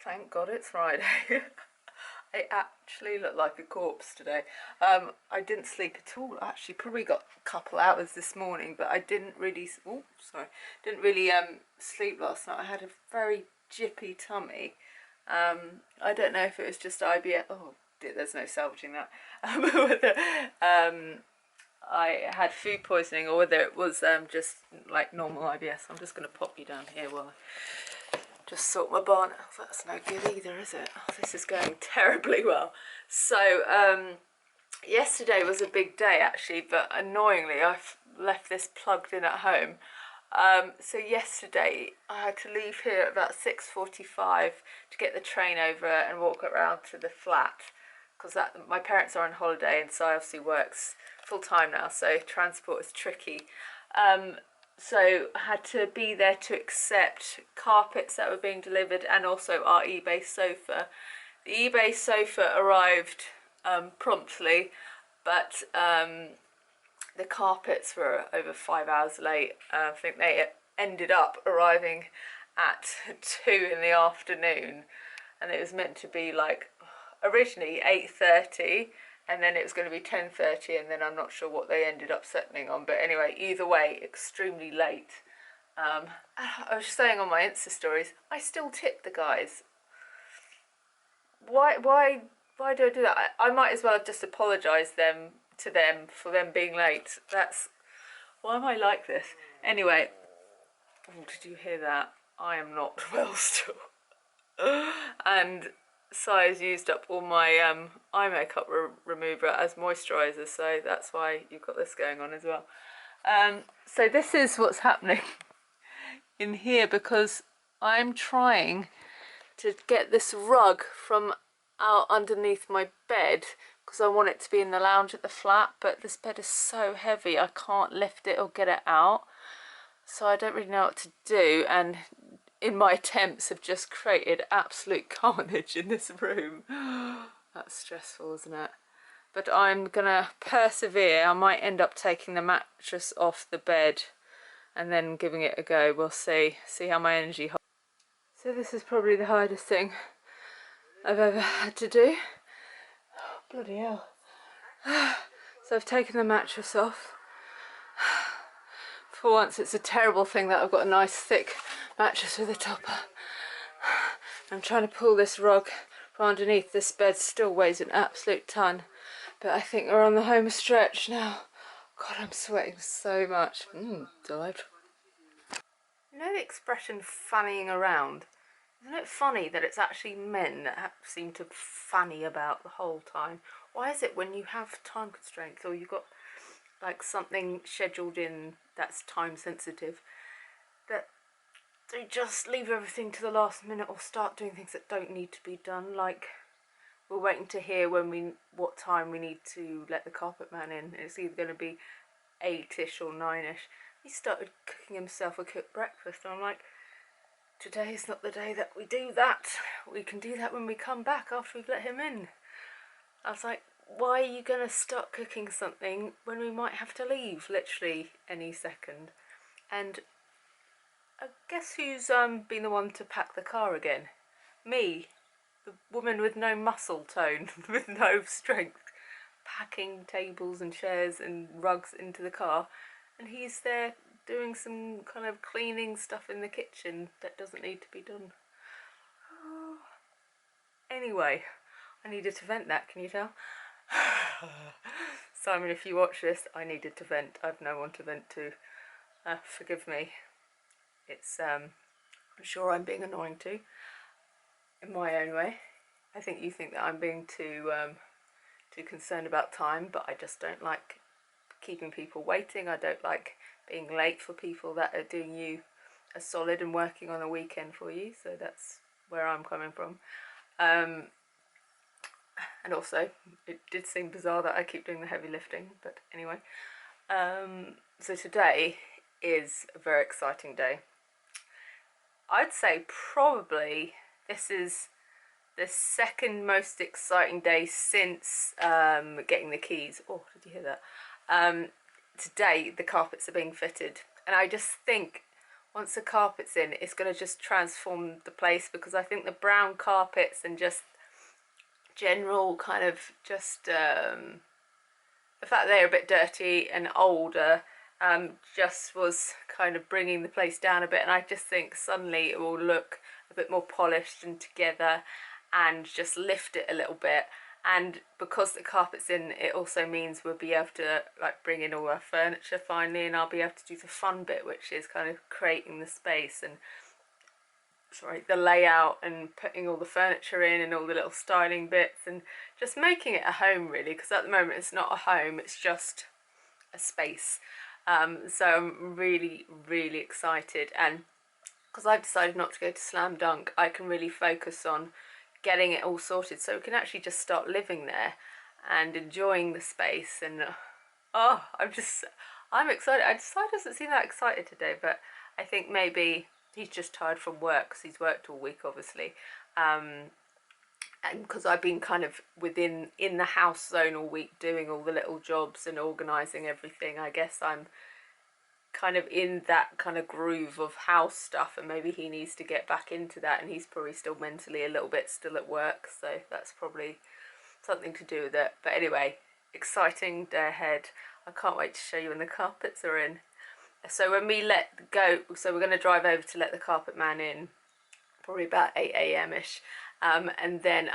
Thank God it's Friday. I actually look like a corpse today. I didn't sleep at all. I actually probably got a couple hours this morning, but I didn't really. Oh, sorry, didn't really sleep last night. I had a very jippy tummy. I don't know if it was just IBS. Oh, dear, there's no salvaging that. Whether I had food poisoning or whether it was just like normal IBS. I'm just going to pop you down here while I just sort my bonnet. Oh, that's no good either, is it? Oh, this is going terribly well. So yesterday was a big day actually, but annoyingly I've left this plugged in at home. So yesterday I had to leave here at about 6:45 to get the train over and walk around to the flat, because my parents are on holiday and so I obviously works full time now, so transport is tricky. So I had to be there to accept carpets that were being delivered and also our eBay sofa. The eBay sofa arrived promptly, but the carpets were over 5 hours late. I think they ended up arriving at 2 in the afternoon, and it was meant to be like originally 8:30, and then it was going to be 10:30, and then I'm not sure what they ended up settling on, but anyway, either way, extremely late. I was saying on my Insta stories, I still tip the guys. Why do I do that? I might as well just apologise to them for them being late. Why am I like this? Anyway, oh, did you hear that? I am not well still. And Si's used up all my eye makeup remover as moisturiser, so that's why you've got this going on as well. So this is what's happening in here, because I'm trying to get this rug from out underneath my bed, because I want it to be in the lounge at the flat, but this bed is so heavy I can't lift it or get it out, so I don't really know what to do, and in my attempts have just created absolute carnage in this room. That's stressful, isn't it? But I'm gonna persevere. I might end up taking the mattress off the bed and then giving it a go. We'll see how my energy holds. So this is probably the hardest thing I've ever had to do. Oh, bloody hell. So I've taken the mattress off. For once it's a terrible thing that I've got a nice thick mattress with a topper. I'm trying to pull this rug from underneath. This bed still weighs an absolute ton, but I think we're on the home stretch now. God, I'm sweating so much. Delightful. You know the expression fannying around? Isn't it funny that it's actually men that seem to fanny about the whole time? Why is it when you have time constraints or you've got like something scheduled in that's time sensitive, that they just leave everything to the last minute or start doing things that don't need to be done? Like, we're waiting to hear what time we need to let the carpet man in. It's either going to be 8ish or 9ish. He started cooking himself a cooked breakfast, and I'm like, today is not the day that we do that. We can do that when we come back after we've let him in. I was like, why are you going to start cooking something when we might have to leave literally any second? And I guess who's been the one to pack the car again? Me, the woman with no muscle tone, with no strength, packing tables and chairs and rugs into the car, and he's there doing some kind of cleaning stuff in the kitchen that doesn't need to be done. Oh. Anyway, I needed to vent that, can you tell? Simon, if you watch this, I needed to vent. I've no one to vent to. Forgive me. It's I'm sure I'm being annoying too, in my own way. I think you think that I'm being too concerned about time, but I just don't like keeping people waiting. I don't like being late for people that are doing you a solid and working on a weekend for you. So that's where I'm coming from. And also, it did seem bizarre that I keep doing the heavy lifting, but anyway. So today is a very exciting day. I'd say probably this is the second most exciting day since getting the keys. Oh, did you hear that? Today the carpets are being fitted, and I just think once the carpet's in, it's going to just transform the place, because I think the brown carpets and just general kind of just the fact they're a bit dirty and older just was kind of bringing the place down a bit, and I just think suddenly it will look a bit more polished and together and just lift it a little bit. And because the carpet's in, it also means we'll be able to like bring in all our furniture finally, and I'll be able to do the fun bit, which is kind of creating the space and the layout and putting all the furniture in and all the little styling bits and just making it a home really, because at the moment it's not a home, it's just a space. So I'm really excited, and because I've decided not to go to Slam Dunk, I can really focus on getting it all sorted so we can actually just start living there and enjoying the space. And I'm excited. I decided he doesn't seem that excited today, but I think maybe he's just tired from work, because he's worked all week obviously, and because I've been kind of in the house zone all week doing all the little jobs and organising everything. I guess I'm kind of in that kind of groove of house stuff, and maybe he needs to get back into that, and he's probably still mentally a little bit still at work, so that's probably something to do with it. But anyway, exciting day ahead. I can't wait to show you when the carpets are in. So when we let go, so we're going to drive over to let the carpet man in probably about 8 AM ish, and then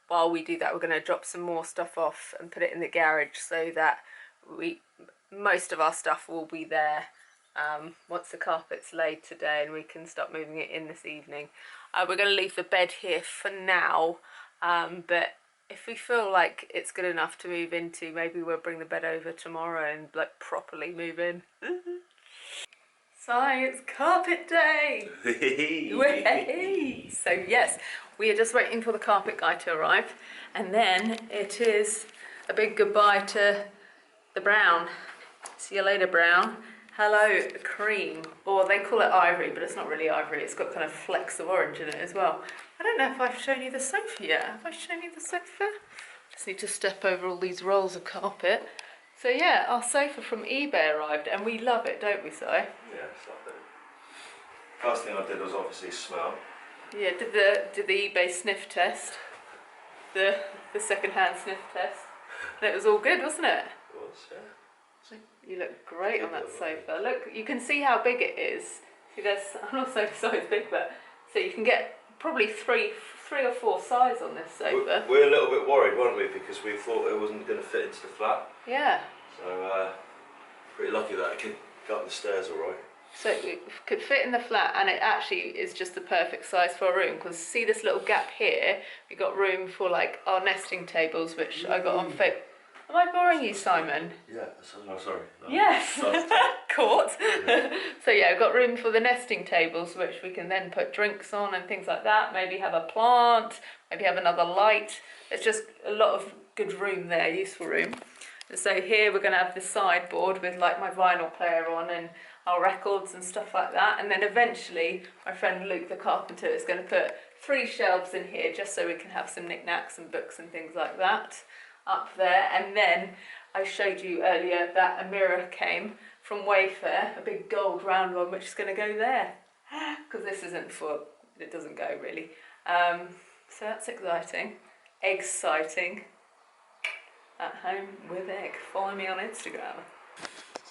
while we do that, we're going to drop some more stuff off and put it in the garage, so that most of our stuff will be there once the carpet's laid today, and we can start moving it in this evening. We're going to leave the bed here for now, but if we feel like it's good enough to move into, maybe we'll bring the bed over tomorrow and like properly move in. Science carpet day! So yes, we are just waiting for the carpet guy to arrive, and then it is a big goodbye to the brown. See you later, brown. Hello, cream. Or they call it ivory, but it's not really ivory. It's got kind of flecks of orange in it as well. I don't know if I've shown you the sofa yet. Have I shown you the sofa? Just need to step over all these rolls of carpet. So yeah, our sofa from eBay arrived, and we love it, don't we, Si? Yeah, it's lovely. First thing I did was obviously smell. Yeah, did the eBay sniff test. The second-hand sniff test. And it was all good, wasn't it? It was, yeah. You look great on that sofa. Look, you can see how big it is. See, I'm not so big, but so you can get probably three or four size on this sofa. We're a little bit worried, weren't we? Because we thought it wasn't going to fit into the flat. Yeah. So pretty lucky that it could go up the stairs all right. So it could fit in the flat, and it actually is just the perfect size for a room, because see this little gap here? We got room for like our nesting tables, which I got on Facebook. Am I boring you, Simon? Yeah, no, sorry. No. Yes, caught. Yeah. So yeah, I've got room for the nesting tables, which we can then put drinks on and things like that. Maybe have a plant, maybe have another light. There's just a lot of good room there, useful room. So here we're going to have the sideboard with like my vinyl player on and our records and stuff like that. And then eventually my friend Luke the carpenter is going to put 3 shelves in here, just so we can have some knickknacks and books and things like that up there. And then I showed you earlier that a mirror came from Wayfair, a big gold round one, which is going to go there, because this isn't for, it doesn't go really. So that's exciting. Exciting. At home with Egg. Follow me on Instagram.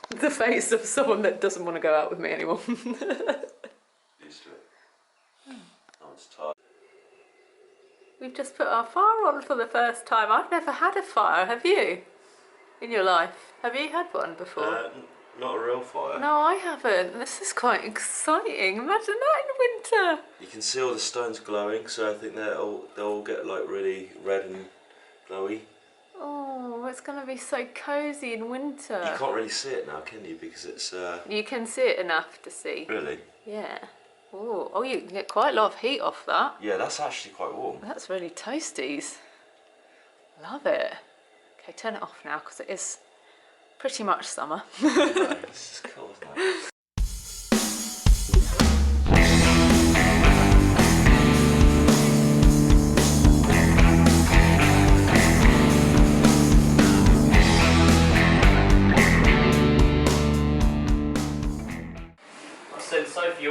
The face of someone that doesn't want to go out with me anymore. Used to it. I was tired. We've just put our fire on for the first time. I've never had a fire, have you? In your life? Have you had one before? Not a real fire. No, I haven't. This is quite exciting. Imagine that in winter. You can see all the stones glowing, so I think they'll all get like really red and glowy. Oh, it's going to be so cosy in winter. You can't really see it now, can you? Because it's... You can see it enough to see. Really? Yeah. Oh, you can get quite a lot of heat off that. Yeah, that's actually quite warm. That's really toasties. Love it. Okay, turn it off now, because it is pretty much summer. No, this is cool, isn't it? Send Sophie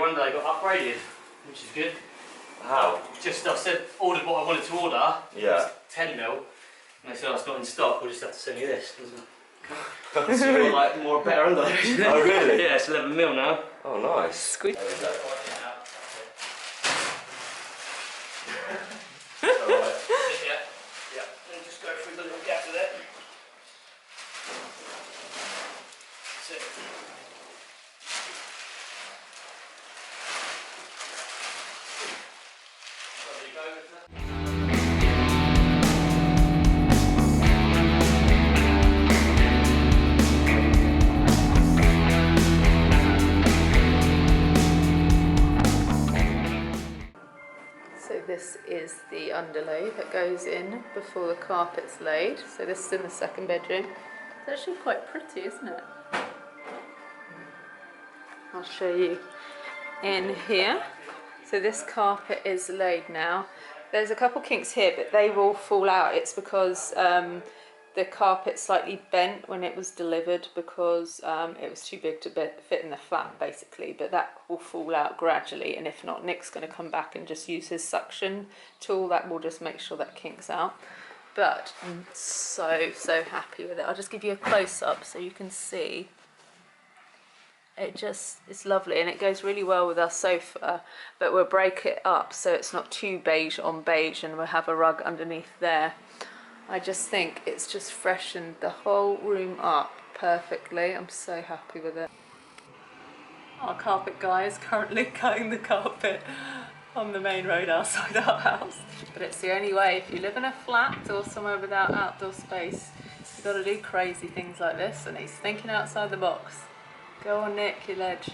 ordered what I wanted to order. Yeah. It was 10 mil. And they said, oh, it's not in stock, we'll just have to send you this. It's got like more better underloads. Oh really? Yeah, it's 11 mil now. Oh nice. Squeeze. There we go. Alright. Yeah. And just go through the little gap with it. That's it. There you go. So this is the underlay that goes in before the carpet's laid. So this is in the second bedroom. It's actually quite pretty, isn't it? I'll show you in here. So this carpet is laid now. There's a couple kinks here, but they will fall out. It's because the carpet slightly bent when it was delivered because it was too big to fit in the flat basically, but that will fall out gradually, and if not, Nick's going to come back and just use his suction tool. That will just make sure that kinks out. But I'm so happy with it. I'll just give you a close-up so you can see. It's lovely, and it goes really well with our sofa, but we'll break it up so it's not too beige on beige, and we'll have a rug underneath there. I just think it's just freshened the whole room up perfectly. I'm so happy with it. Our carpet guy is currently cutting the carpet on the main road outside our house. But it's the only way. If you live in a flat or somewhere without outdoor space, you've got to do crazy things like this, and he's thinking outside the box. Go on, Nick, your ledge.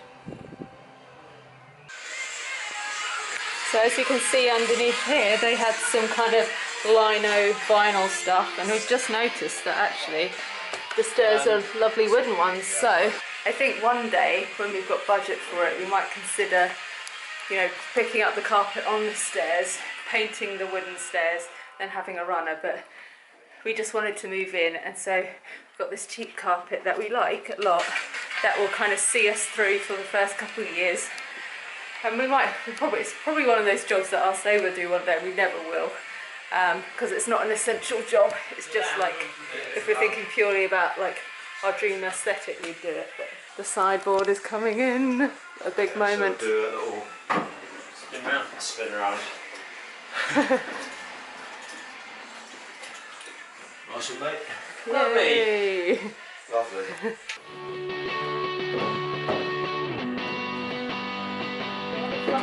So as you can see underneath here, they had some kind of lino vinyl stuff, and we've just noticed that actually the stairs are lovely wooden ones. So I think one day when we've got budget for it, we might consider, you know, picking up the carpet on the stairs, painting the wooden stairs, then having a runner. But we just wanted to move in, and so we've got this cheap carpet that we like a lot that will kind of see us through for the first couple of years. And it's probably one of those jobs that I'll say we'll do one day. We never will, because it's not an essential job. It's just like, if we're thinking purely about like our dream aesthetic, we'd do it. But the sideboard is coming in, a big moment. So do a little spin around. Nice one, mate. Yay. lovely. We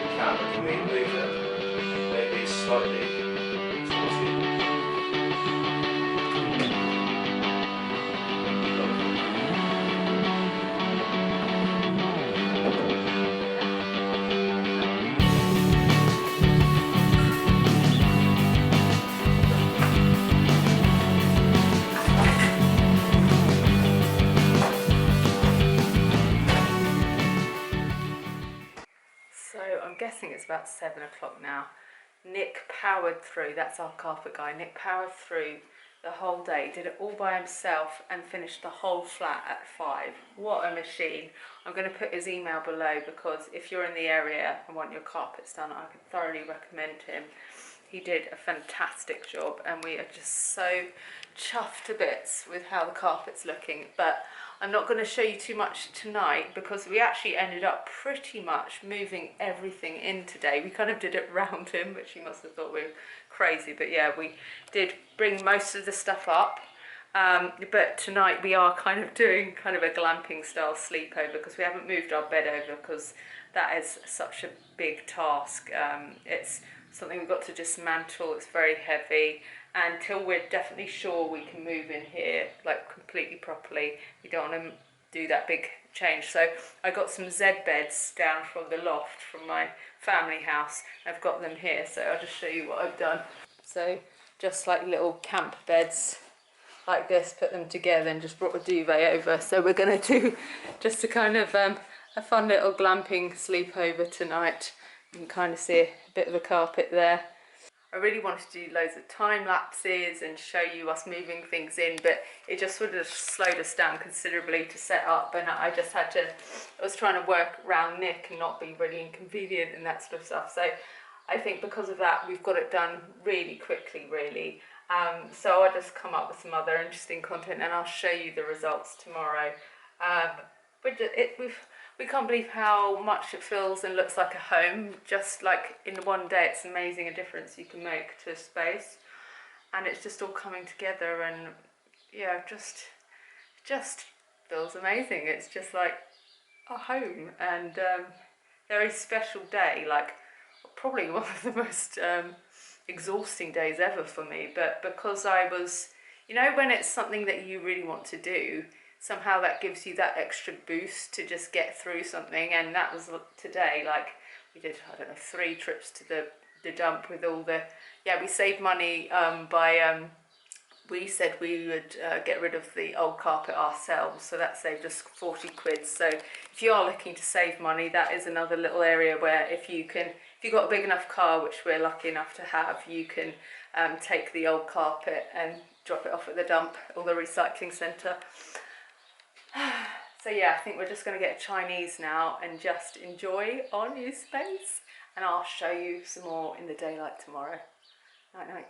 can, but can we move it maybe slightly towards you? I'm guessing it's about 7 o'clock now. Nick powered through, that's our carpet guy, Nick powered through the whole day, did it all by himself and finished the whole flat at 5. What a machine. I'm going to put his email below, because if you're in the area and want your carpets done, I can thoroughly recommend him. He did a fantastic job, and we are just so chuffed to bits with how the carpet's looking. But I'm not going to show you too much tonight, because we actually ended up pretty much moving everything in today. We kind of did it round him, which he must have thought we were crazy. But yeah, we did bring most of the stuff up. But tonight we are kind of doing kind of a glamping style sleepover, because we haven't moved our bed over, because that is such a big task. It's something we've got to dismantle. It's very heavy. Until we're definitely sure we can move in here like completely properly, we don't want to do that big change. So I got some Z beds down from the loft from my family house. I've got them here, so I'll just show you what I've done. So just like little camp beds like this, put them together and just brought a duvet over. So we're going to do just a kind of a fun little glamping sleepover tonight. You can kind of see a bit of the carpet there. I really wanted to do loads of time lapses and show you us moving things in, but it just sort of slowed us down considerably to set up, and I just had to, I was trying to work around Nick and not be really inconvenient and that sort of stuff. So I think because of that, we've got it done really quickly, really. So I'll just come up with some other interesting content and I'll show you the results tomorrow. But we can't believe how much it feels and looks like a home. Just like in one day, it's amazing a difference you can make to a space, and it's just all coming together, and yeah, just feels amazing. It's just like a home, and very special day. Like probably one of the most exhausting days ever for me, but because I was, you know, when it's something that you really want to do, somehow that gives you that extra boost to just get through something. And that was today. Like we did, I don't know, 3 trips to the dump with all the, yeah, we saved money by we said we would get rid of the old carpet ourselves, so that saved us 40 quid. So if you are looking to save money, that is another little area where if you've got a big enough car, which we're lucky enough to have, you can take the old carpet and drop it off at the dump or the recycling centre. So yeah, I think we're just going to get a Chinese now and just enjoy our new space, and I'll show you some more in the daylight tomorrow. Night night.